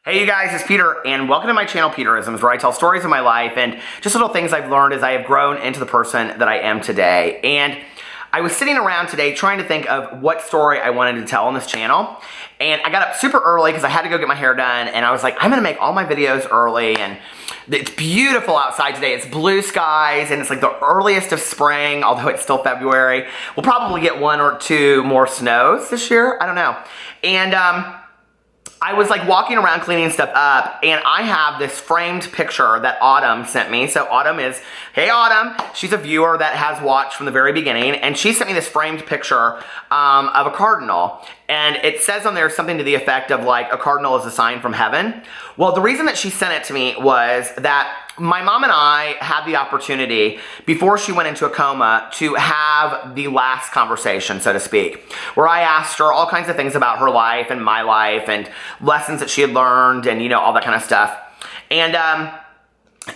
Hey you guys, it's Peter, and welcome to my channel, Peterisms, where I tell stories of my life and just little things I've learned as I have grown into the person that I am today. And I was sitting around today trying to think of what story I wanted to tell on this channel, and I got up super early because I had to go get my hair done, and I was like, I'm gonna make all my videos early, and it's beautiful outside today. It's blue skies, and it's like the earliest of spring, although it's still February. We'll probably get one or two more snows this year, I don't know. And I was like walking around cleaning stuff up, and I have this framed picture that Autumn sent me. So Autumn is, hey Autumn, she's a viewer that has watched from the very beginning, and she sent me this framed picture of a cardinal. And it says on there something to the effect of like, a cardinal is a sign from heaven. Well, the reason that she sent it to me was that my mom and I had the opportunity, before she went into a coma, to have the last conversation, so to speak, where I asked her all kinds of things about her life and my life and lessons that she had learned and, you know, all that kind of stuff. And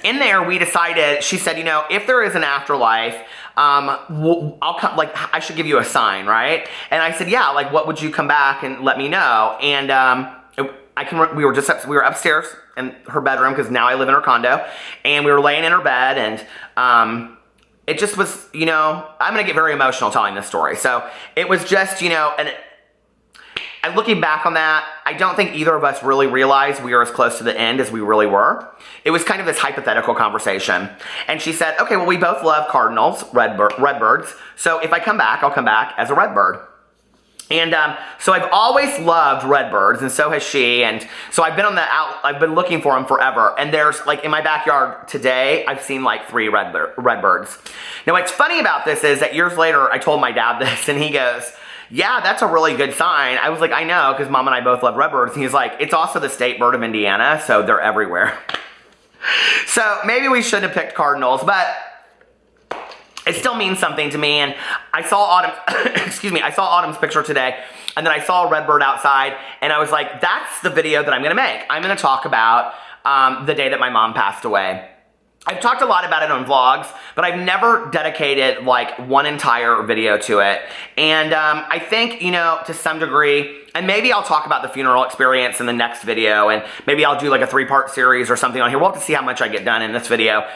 in there, we decided, she said, you know, if there is an afterlife, I'll come, like, I should give you a sign, right? And I said, yeah, like, what would you come back and let me know? And we were upstairs in her bedroom, because now I live in her condo, and we were laying in her bed, and it just was, you know, I'm gonna get very emotional telling this story. So it was just, you know, and looking back on that, I don't think either of us really realized we were as close to the end as we really were. It was kind of this hypothetical conversation. And she said, okay, well, we both love cardinals, redbirds, so if I come back, I'll come back as a redbird. And so I've always loved redbirds, and so has she. And so I've been I've been looking for them forever. And there's, like, in my backyard today, I've seen like 3 redbirds. Now, what's funny about this is that years later, I told my dad this, and he goes, yeah, that's a really good sign. I was like, I know, because Mom and I both love redbirds. And he's like, it's also the state bird of Indiana, so they're everywhere. So maybe we shouldn't have picked cardinals, but it still means something to me. And I saw Autumn, excuse me, I saw Autumn's picture today, and then I saw a redbird outside, and I was like, that's the video that I'm gonna make. I'm gonna talk about the day that my mom passed away. I've talked a lot about it on vlogs, but I've never dedicated like one entire video to it. And I think, you know, to some degree, and maybe I'll talk about the funeral experience in the next video, and maybe I'll do like a 3-part series or something on here. We'll have to see how much I get done in this video.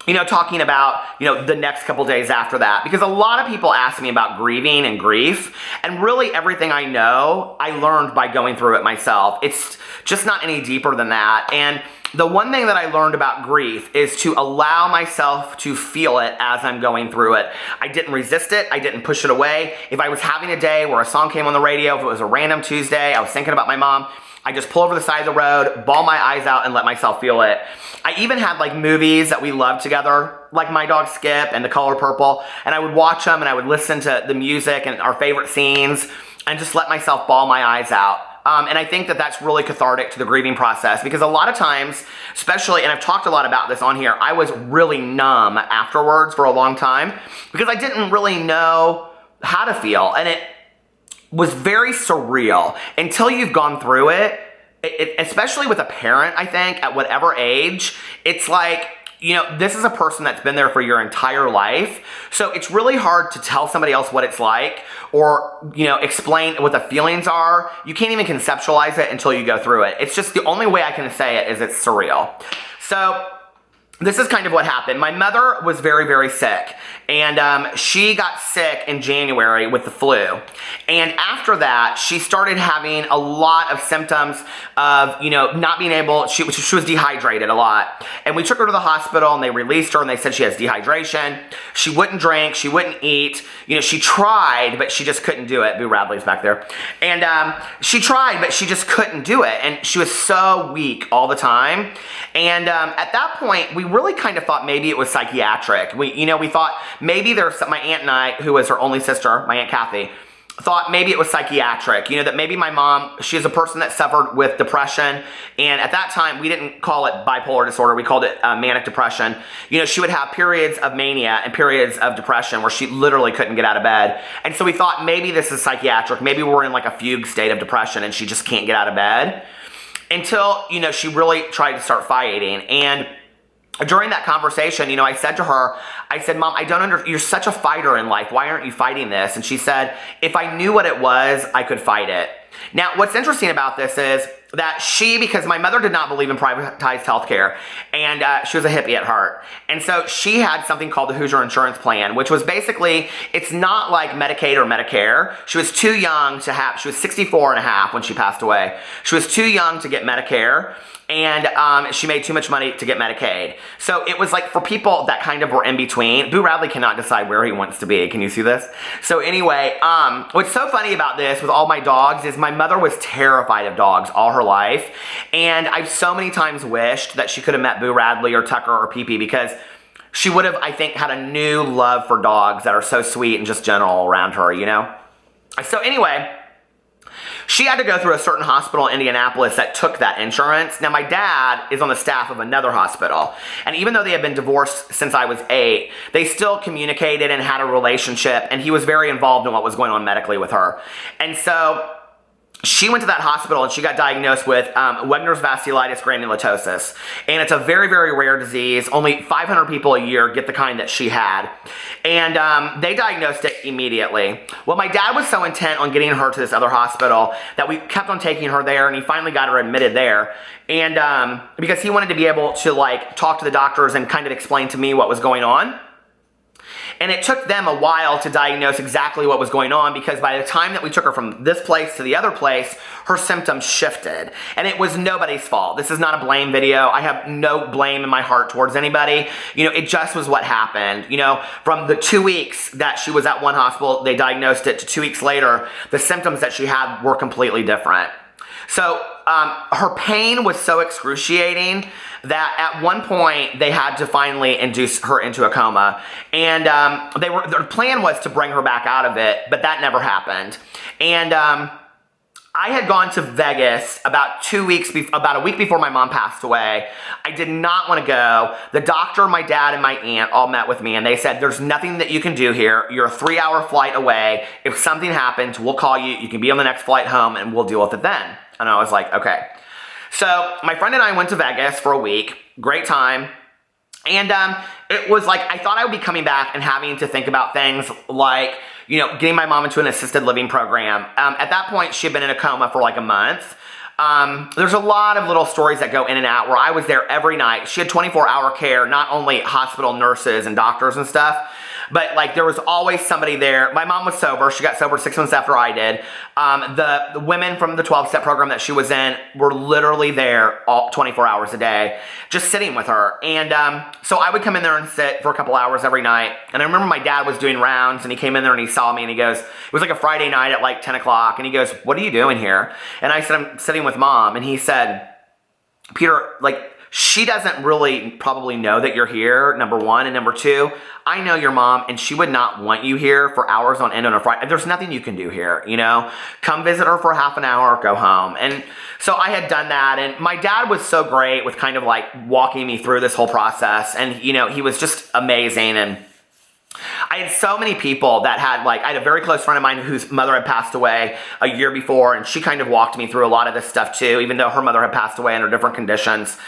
You know, talking about, you know, the next couple days after that, because a lot of people ask me about grieving and grief, and really everything I know, I learned by going through it myself. It's just not any deeper than that. And the one thing that I learned about grief is to allow myself to feel it as I'm going through it. I didn't resist it. I didn't push it away. If I was having a day where a song came on the radio, if it was a random Tuesday, I was thinking about my mom, I just pull over the side of the road, bawl my eyes out, and let myself feel it. I even had like movies that we loved together, like My Dog Skip and The Color Purple, and I would watch them and I would listen to the music and our favorite scenes and just let myself bawl my eyes out. And I think that that's really cathartic to the grieving process, because a lot of times, especially, and I've talked a lot about this on here, I was really numb afterwards for a long time because I didn't really know how to feel, and it was very surreal until you've gone through it, especially with a parent, I think, at whatever age. It's like, you know, this is a person that's been there for your entire life, so it's really hard to tell somebody else what it's like, or, you know, explain what the feelings are. You can't even conceptualize it until you go through it. It's just the only way I can say it is it's surreal. So this is kind of what happened. My mother was very, very sick, and she got sick in January with the flu. And after that, she started having a lot of symptoms of, you know, not being able, she was dehydrated a lot. And we took her to the hospital, and they released her, and they said she has dehydration. She wouldn't drink, she wouldn't eat. You know, she tried, but she just couldn't do it. Boo Radley's back there. And she tried, but she just couldn't do it. And she was so weak all the time. And at that point, we really kind of thought maybe it was psychiatric. We thought maybe there's my aunt and I, who was her only sister, my Aunt Kathy, thought maybe it was psychiatric. You know, that maybe my mom, she's a person that suffered with depression, and at that time, we didn't call it bipolar disorder, we called it manic depression. You know, she would have periods of mania and periods of depression where she literally couldn't get out of bed. And so we thought maybe this is psychiatric, maybe we're in like a fugue state of depression and she just can't get out of bed. Until, you know, she really tried to start fighting. And during that conversation, you know, I said to her, I said, Mom, you're such a fighter in life. Why aren't you fighting this? And she said, if I knew what it was, I could fight it. Now, what's interesting about this is that because my mother did not believe in privatized healthcare, and she was a hippie at heart. And so she had something called the Hoosier Insurance Plan, which was basically, it's not like Medicaid or Medicare. She was too young to have, she was 64 and a half when she passed away. She was too young to get Medicare, and she made too much money to get Medicaid. So it was like for people that kind of were in between. Boo Radley cannot decide where he wants to be. Can you see this? So anyway, what's so funny about this with all my dogs is my mother was terrified of dogs all her life. And I've so many times wished that she could have met Boo Radley or Tucker or Pee-Pee, because she would have, I think, had a new love for dogs that are so sweet and just gentle around her, you know? So anyway, she had to go through a certain hospital in Indianapolis that took that insurance. Now, my dad is on the staff of another hospital. And even though they had been divorced since I was 8, they still communicated and had a relationship. And he was very involved in what was going on medically with her. And so she went to that hospital and she got diagnosed with Wegener's vasculitis granulomatosis. And it's a very, very rare disease. Only 500 people a year get the kind that she had. And they diagnosed it immediately. Well, my dad was so intent on getting her to this other hospital that we kept on taking her there, and he finally got her admitted there. And because he wanted to be able to like talk to the doctors and kind of explain to me what was going on. And it took them a while to diagnose exactly what was going on, because by the time that we took her from this place to the other place, her symptoms shifted. And it was nobody's fault. This is not a blame video. I have no blame in my heart towards anybody. You know, it just was what happened. You know, from the 2 weeks that she was at one hospital, they diagnosed it, to 2 weeks later, the symptoms that she had were completely different. So her pain was so excruciating that at one point they had to finally induce her into a coma. And their plan was to bring her back out of it, but that never happened. And I had gone to Vegas about a week before my mom passed away. I did not want to go. The doctor, my dad, and my aunt all met with me, and they said, there's nothing that you can do here. You're a 3-hour flight away. If something happens, we'll call you. You can be on the next flight home, and we'll deal with it then. And I was like, okay. So my friend and I went to Vegas for a week. Great time. And it was like, I thought I would be coming back and having to think about things like, you know, getting my mom into an assisted living program. At that point, she had been in a coma for like a month. There's a lot of little stories that go in and out where I was there every night. She had 24-hour care, not only hospital nurses and doctors and stuff, but like there was always somebody there. My mom was sober. She got sober 6 months after I did. The women from the 12-step program that she was in were literally there all 24 hours a day, just sitting with her. And so I would come in there and sit for a couple hours every night. And I remember my dad was doing rounds, and he came in there and he saw me, and he goes, it was like a Friday night at like 10 o'clock. And he goes, what are you doing here? And I said, I'm sitting with Mom. And he said, Peter, like, she doesn't really probably know that you're here, number one. And number two, I know your mom, and she would not want you here for hours on end on a Friday. There's nothing you can do here, you know? Come visit her for half an hour, go home. And so I had done that, and my dad was so great with kind of like walking me through this whole process. And, you know, he was just amazing. And I had so many people that had, like, I had a very close friend of mine whose mother had passed away a year before, and she kind of walked me through a lot of this stuff too, even though her mother had passed away under different conditions.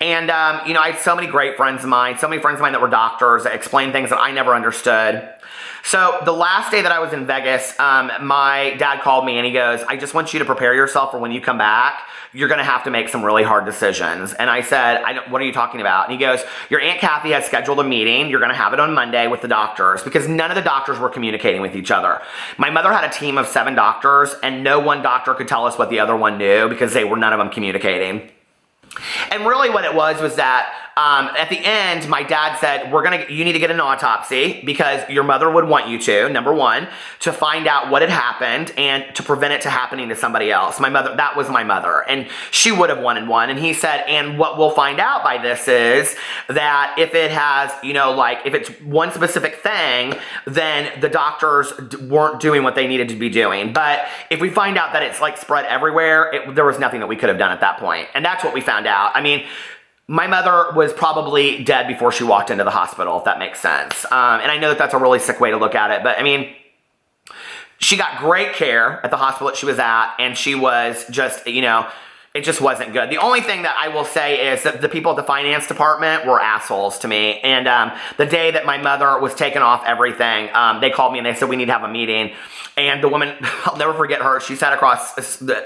And, you know, I had so many great friends of mine, so many friends of mine that were doctors that explained things that I never understood. So the last day that I was in Vegas, my dad called me and he goes, I just want you to prepare yourself for when you come back. You're going to have to make some really hard decisions. And I said, what are you talking about? And he goes, your Aunt Kathy has scheduled a meeting. You're going to have it on Monday with the doctors, because none of the doctors were communicating with each other. My mother had a team of 7 doctors, and no one doctor could tell us what the other one knew, because none of them communicating. And really what it was that at the end, my dad said, you need to get an autopsy, because your mother would want you to, number one, to find out what had happened and to prevent it to happening to somebody else. My mother, that was my mother, and she would have wanted one. And he said, and what we'll find out by this is that if it has, you know, like if it's one specific thing, then the doctors weren't doing what they needed to be doing. But if we find out that it's like spread everywhere, there was nothing that we could have done at that point. And that's what we found out. I mean, my mother was probably dead before she walked into the hospital, if that makes sense. And I know that that's a really sick way to look at it, but I mean, she got great care at the hospital that she was at, and she was just, you know, it just wasn't good. The only thing that I will say is that the people at the finance department were assholes to me. And the day that my mother was taking off everything, they called me and they said, we need to have a meeting. And the woman, I'll never forget her, she sat across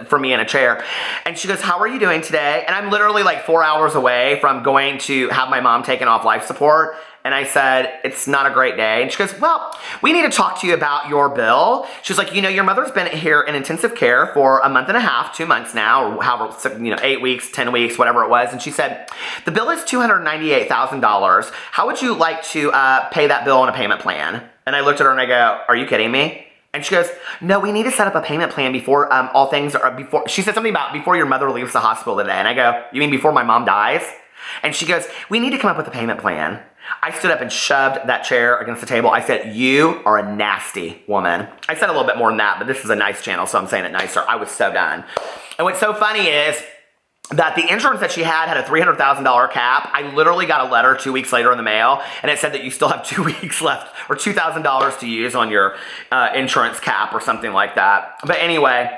from me in a chair. And she goes, how are you doing today? And I'm literally like 4 hours away from going to have my mom taken off life support. And I said, it's not a great day. And she goes, well, we need to talk to you about your bill. She's like, your mother's been here in intensive care for a month and a half, 2 months now, or however, 8 weeks, 10 weeks, whatever it was. And she said, the bill is $298,000. How would you like to pay that bill on a payment plan? And I looked at her and I go, are you kidding me? And she goes, no, we need to set up a payment plan before all things are, before, she said something about before your mother leaves the hospital today. And I go, you mean before my mom dies? And she goes, we need to come up with a payment plan. I stood up and shoved that chair against the table. I said, you are a nasty woman. I said a little bit more than that, but this is a nice channel, so I'm saying it nicer. I was so done. And what's so funny is that the insurance that she had a $300,000 cap. I literally got a letter 2 weeks later in the mail, and it said that you still have 2 weeks left, or $2,000 to use on your insurance cap or something like that. But anyway,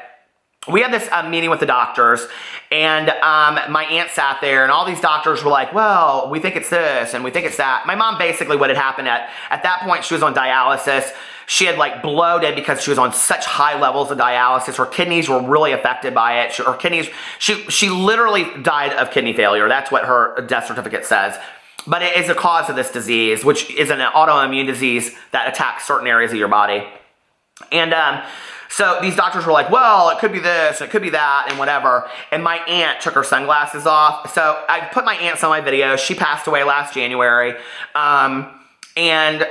we had this meeting with the doctors, and my aunt sat there, and all these doctors were like, well, we think it's this, and we think it's that. My mom, basically what had happened at that point, she was on dialysis. She had like bloated because she was on such high levels of dialysis. Her kidneys were really affected by it. Her kidneys, she literally died of kidney failure. That's what her death certificate says. But it is a cause of this disease, which is an autoimmune disease that attacks certain areas of your body. And so these doctors were like, well, it could be this, it could be that, and whatever. And my aunt took her sunglasses off. So I put my aunt's on my video. She passed away last January. And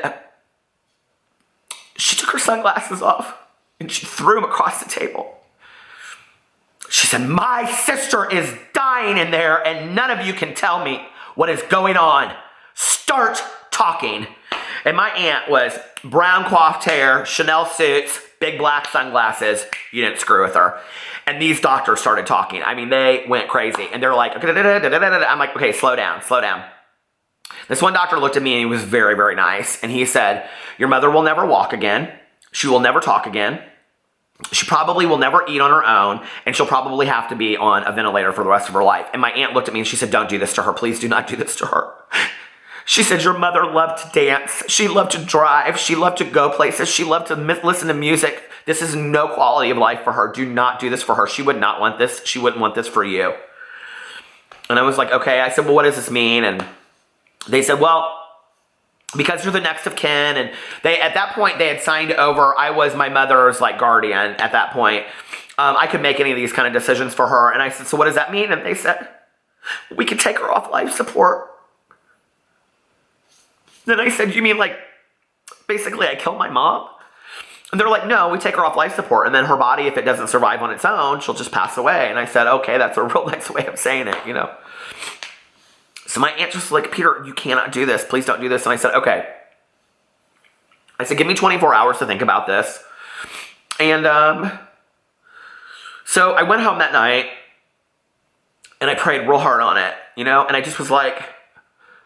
she took her sunglasses off and she threw them across the table. She said, my sister is dying in there and none of you can tell me what is going on. Start talking. And my aunt was brown coiffed hair, Chanel suits, big black sunglasses. You didn't screw with her. And these doctors started talking. I mean, they went crazy. And they're like, I'm like, okay, slow down, slow down. This one doctor looked at me and he was very, very nice. And he said, your mother will never walk again. She will never talk again. She probably will never eat on her own. And she'll probably have to be on a ventilator for the rest of her life. And my aunt looked at me and she said, don't do this to her. Please do not do this to her. She said, your mother loved to dance. She loved to drive. She loved to go places. She loved to listen to music. This is no quality of life for her. Do not do this for her. She would not want this. She wouldn't want this for you. And I was like, okay. I said, well, what does this mean? And they said, well, because you're the next of kin, and at that point they had signed over. I was my mother's like guardian at that point. I could make any of these kind of decisions for her. And I said, so what does that mean? And they said, we could take her off life support. Then I said, you mean like basically I killed my mom? And they're like, no, we take her off life support, and then her body, if it doesn't survive on its own, she'll just pass away. And I said, okay, that's a real nice way of saying it, you know. So my aunt just like, Peter, you cannot do this. Please don't do this. And I said, okay. I said, give me 24 hours to think about this. And so I went home that night and I prayed real hard on it, you know. And I just was like,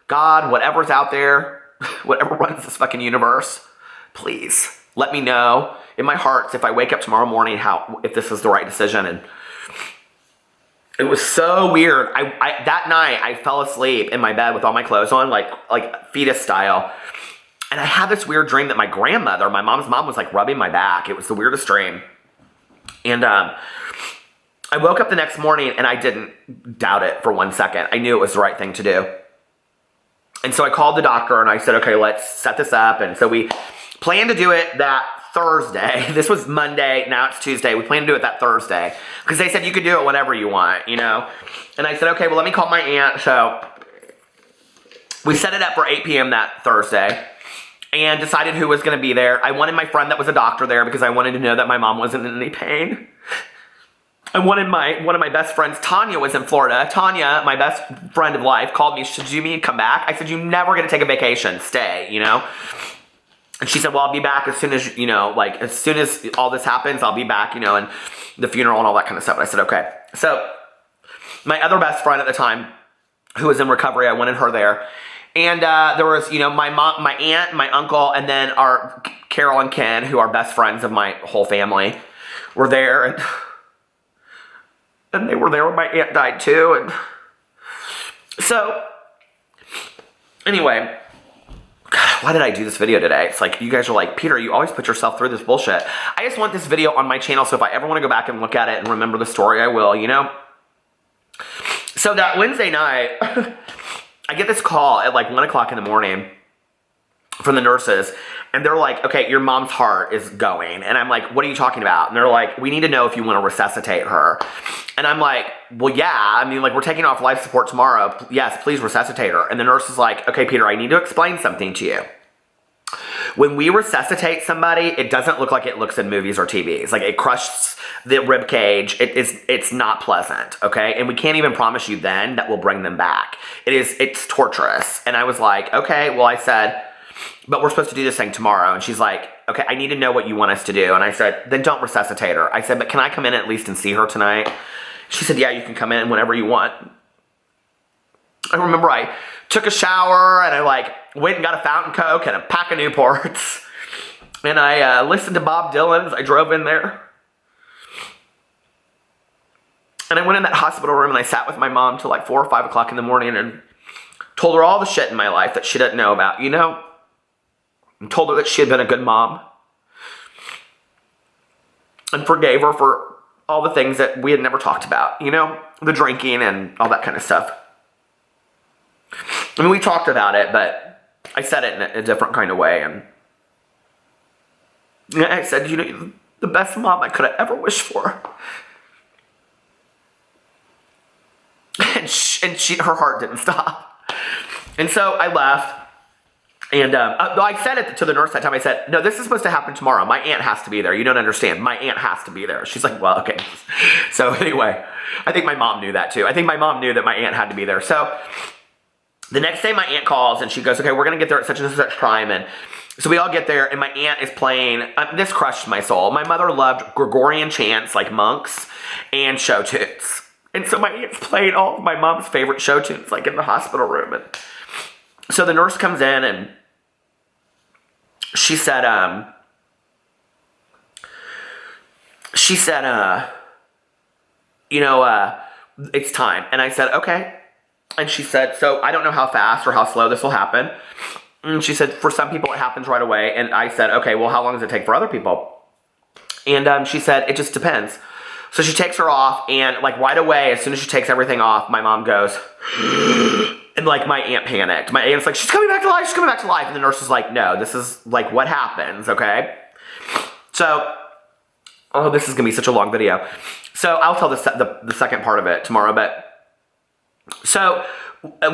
God, whatever's out there, whatever runs this fucking universe, please let me know in my heart if I wake up tomorrow morning if this is the right decision. And it was so weird. That night, I fell asleep in my bed with all my clothes on, like fetus style. And I had this weird dream that my grandmother, my mom's mom, was like rubbing my back. It was the weirdest dream. And I woke up the next morning and I didn't doubt it for 1 second. I knew it was the right thing to do. And so I called the doctor and I said, okay, let's set this up. And so we planned to do it that Thursday. This was Monday, now it's Tuesday. We planned to do it that Thursday because they said you could do it whenever you want, you know. And I said, okay, well, let me call my aunt. So we set it up for 8 p.m. that Thursday and decided who was going to be there. I wanted my friend that was a doctor there because I wanted to know that my mom wasn't in any pain. I wanted one of my best friends, Tanya, was in Florida. Tanya, my best friend of life, called me. She said, do you mean come back? I said, you're never going to take a vacation. Stay, you know. And she said, well, I'll be back as soon as, you know, like as soon as all this happens, I'll be back, you know, and the funeral and all that kind of stuff. And I said, okay. So my other best friend at the time, who was in recovery, I wanted her there. And there was, you know, my mom, my aunt, my uncle, and then our Carol and Ken, who are best friends of my whole family, were there. And And they were there when my aunt died too. And so, anyway, God, why did I do this video today? It's like, you guys are like, Peter, you always put yourself through this bullshit. I just want this video on my channel, so if I ever want to go back and look at it and remember the story, I will, you know? So that Wednesday night, I get this call at like 1 o'clock in the morning from the nurses, and they're like, okay, your mom's heart is going. And I'm like, what are you talking about? And they're like, we need to know if you want to resuscitate her. And I'm like, well, yeah, I mean, like, we're taking off life support tomorrow. Yes, please resuscitate her. And the nurse is like, okay, Peter, I need to explain something to you. When we resuscitate somebody, it doesn't look like it looks in movies or TVs. Like, it crushes the rib cage. It's not pleasant, okay? And we can't even promise you then that we'll bring them back. It's torturous. And I was like, okay, well, I said, but we're supposed to do this thing tomorrow. And she's like, okay, I need to know what you want us to do. And I said, then don't resuscitate her. I said, but can I come in at least and see her tonight? She said, yeah, you can come in whenever you want. I remember I took a shower and I like went and got a Fountain Coke and a pack of Newports. And I listened to Bob Dylan as I drove in there. And I went in that hospital room and I sat with my mom till like 4 or 5 o'clock in the morning and told her all the shit in my life that she didn't know about, you know? And told her that she had been a good mom. And forgave her for all the things that we had never talked about, you know? The drinking and all that kind of stuff. I mean, we talked about it, but I said it in a different kind of way. And I said, you know, the best mom I could have ever wished for. And her heart didn't stop. And so I left. And I said it to the nurse that time. I said, no, this is supposed to happen tomorrow. My aunt has to be there. You don't understand. My aunt has to be there. She's like, well, okay. So anyway, I think my mom knew that too. I think my mom knew that my aunt had to be there. So the next day my aunt calls and she goes, okay, we're going to get there at such and such time. And so we all get there and my aunt is playing. This crushed my soul. My mother loved Gregorian chants like monks and show tunes. And so my aunt's playing all of my mom's favorite show tunes like in the hospital room. And so the nurse comes in and she said, you know, it's time. And I said, okay. And she said, so I don't know how fast or how slow this will happen. And she said, for some people it happens right away. And I said, okay, well, how long does it take for other people? And she said, it just depends. So she takes her off and like right away, as soon as she takes everything off, my mom goes, and like my aunt panicked. My aunt's like, she's coming back to life, she's coming back to life. And the nurse was like, no, this is like what happens, okay? So, oh, this is gonna be such a long video. So I'll tell the second part of it tomorrow, but so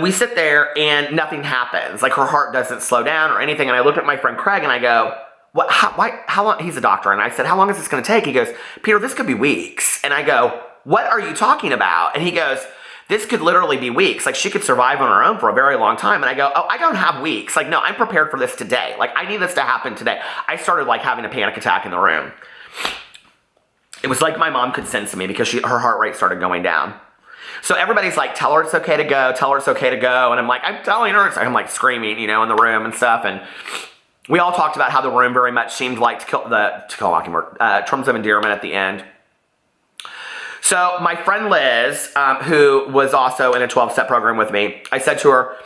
we sit there and nothing happens. Like her heart doesn't slow down or anything. And I looked at my friend Craig and I go, what, how long, he's a doctor. And I said, how long is this gonna take? He goes, Peter, this could be weeks. And I go, what are you talking about? And he goes, this could literally be weeks. Like she could survive on her own for a very long time. And I go, oh, I don't have weeks. Like, no, I'm prepared for this today. Like I need this to happen today. I started like having a panic attack in the room. It was like my mom could sense me because her heart rate started going down. So everybody's like, tell her it's okay to go. Tell her it's okay to go. And I'm like, I'm telling her. I'm like screaming, you know, in the room and stuff. And we all talked about how the room very much seemed like to kill Mockingbird, terms of endearment at the end. So my friend Liz, who was also in a 12-step program with me, I said to her,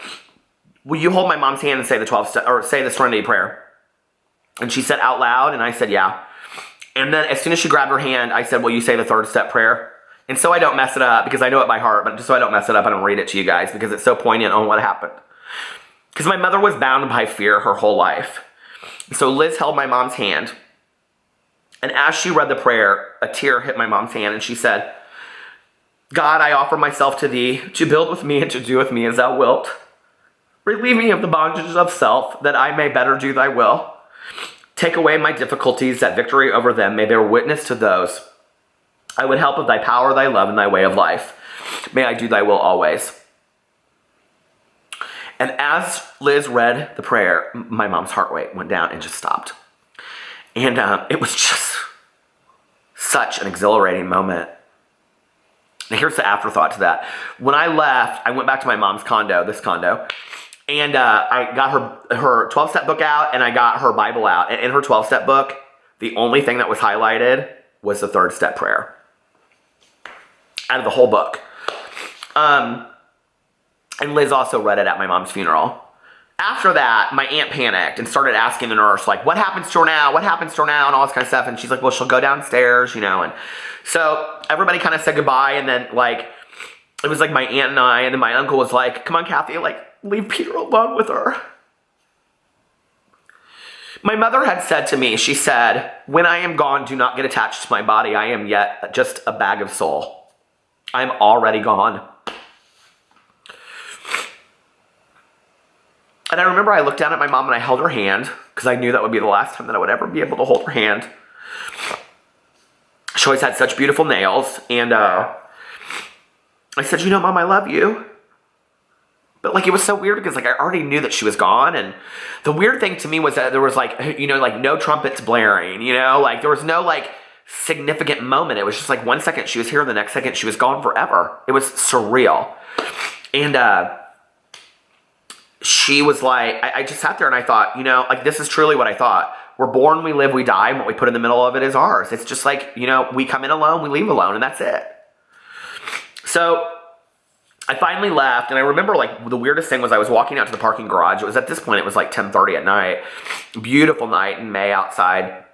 will you hold my mom's hand and say the 12-step or say the Serenity Prayer? And she said out loud, and I said, yeah. And then as soon as she grabbed her hand, I said, will you say the 3rd-step prayer? And so I don't mess it up, because I know it by heart, but just so I don't mess it up, I don't read it to you guys, because it's so poignant on what happened. Because my mother was bound by fear her whole life. So Liz held my mom's hand. And as she read the prayer, a tear hit my mom's hand, and she said, God, I offer myself to thee, to build with me and to do with me as thou wilt. Relieve me of the bondages of self, that I may better do thy will. Take away my difficulties, that victory over them may bear witness to those. I would help of thy power, thy love, and thy way of life. May I do thy will always. And as Liz read the prayer, my mom's heart rate went down and just stopped. And it was just such an exhilarating moment. And here's the afterthought to that. When I left, I went back to my mom's condo, this condo, and I got her 12-step book out, and I got her Bible out. And in her 12-step book, the only thing that was highlighted was the 3rd-step prayer. out of the whole book. And Liz also read it at my mom's funeral. After that, my aunt panicked and started asking the nurse, like, what happens to her now? What happens to her now? And all this kind of stuff. And she's like, well, she'll go downstairs, you know. And so everybody kind of said goodbye. And then, like, it was like my aunt and I. And then my uncle was like, come on, Kathy, like, leave Peter alone with her. My mother had said to me, she said, when I am gone, do not get attached to my body. I am yet just a bag of soul. I'm already gone. And I remember I looked down at my mom and I held her hand because I knew that would be the last time that I would ever be able to hold her hand. She always had such beautiful nails. And I said, you know, Mom, I love you. But like, it was so weird because like I already knew that she was gone. And the weird thing to me was that there was like, you know, like no trumpets blaring, you know, like there was no like significant moment. It was just like 1 second she was here and the next second she was gone forever. It was surreal. And she was like, I just sat there and I thought, you know, like this is truly what I thought. We're born, we live, we die, and what we put in the middle of it is ours. It's just like, you know, we come in alone, we leave alone, and that's it. So I finally left, and I remember like the weirdest thing was I was walking out to the parking garage. It was at this point, it was like 10:30 at night. Beautiful night in May outside.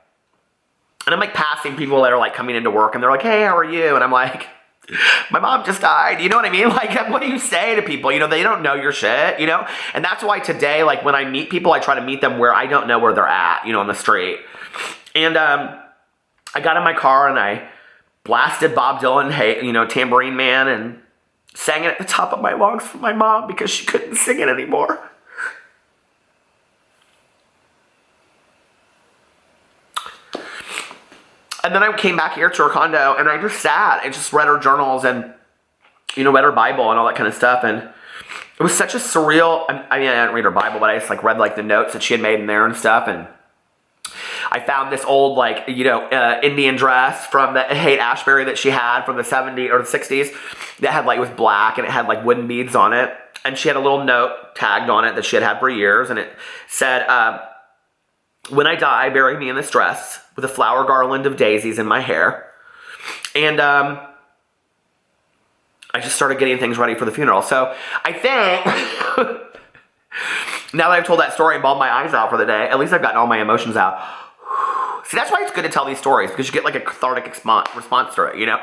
And I'm like passing people that are like coming into work, and they're like, hey, how are you? And I'm like, my mom just died. You know what I mean? Like, what do you say to people? You know, they don't know your shit, you know? And that's why today, like when I meet people, I try to meet them where I don't know where they're at, you know, on the street. And I got in my car and I blasted Bob Dylan, hey, you know, Tambourine Man, and sang it at the top of my lungs for my mom because she couldn't sing it anymore. And then I came back here to her condo and I just sat and just read her journals and, you know, read her Bible and all that kind of stuff. And it was such a surreal, I mean, I didn't read her Bible, but I just like read like the notes that she had made in there and stuff. And I found this old like, you know, Indian dress from the Haight-Ashbury that she had from the 70s or the 60s that had like, it was black and it had like wooden beads on it. And she had a little note tagged on it that she had had for years. And it said, when I die, bury me in this dress with a flower garland of daisies in my hair. And I just started getting things ready for the funeral. So I think, now that I've told that story and bawled my eyes out for the day, at least I've gotten all my emotions out. See, that's why it's good to tell these stories, because you get like a cathartic response to it, you know?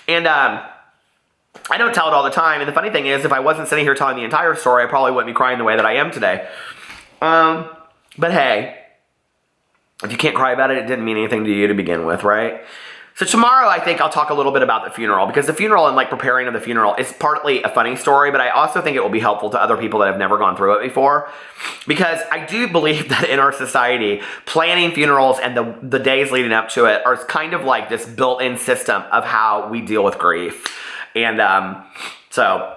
And I don't tell it all the time. And the funny thing is, if I wasn't sitting here telling the entire story, I probably wouldn't be crying the way that I am today. But hey, if you can't cry about it, it didn't mean anything to you to begin with, right? So tomorrow, I think I'll talk a little bit about the funeral, because the funeral and like preparing of the funeral is partly a funny story, but I also think it will be helpful to other people that have never gone through it before, because I do believe that in our society, planning funerals and the days leading up to it are kind of like this built-in system of how we deal with grief. And so,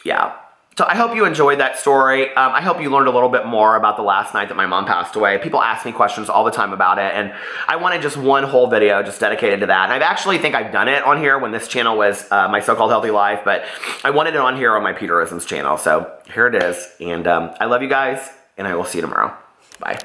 yeah. So I hope you enjoyed that story. I hope you learned a little bit more about the last night that my mom passed away. People ask me questions all the time about it, and I wanted just one whole video just dedicated to that. And I actually think I've done it on here when this channel was my so-called healthy life, but I wanted it on here on my Peterisms channel. So here it is, and I love you guys, and I will see you tomorrow. Bye.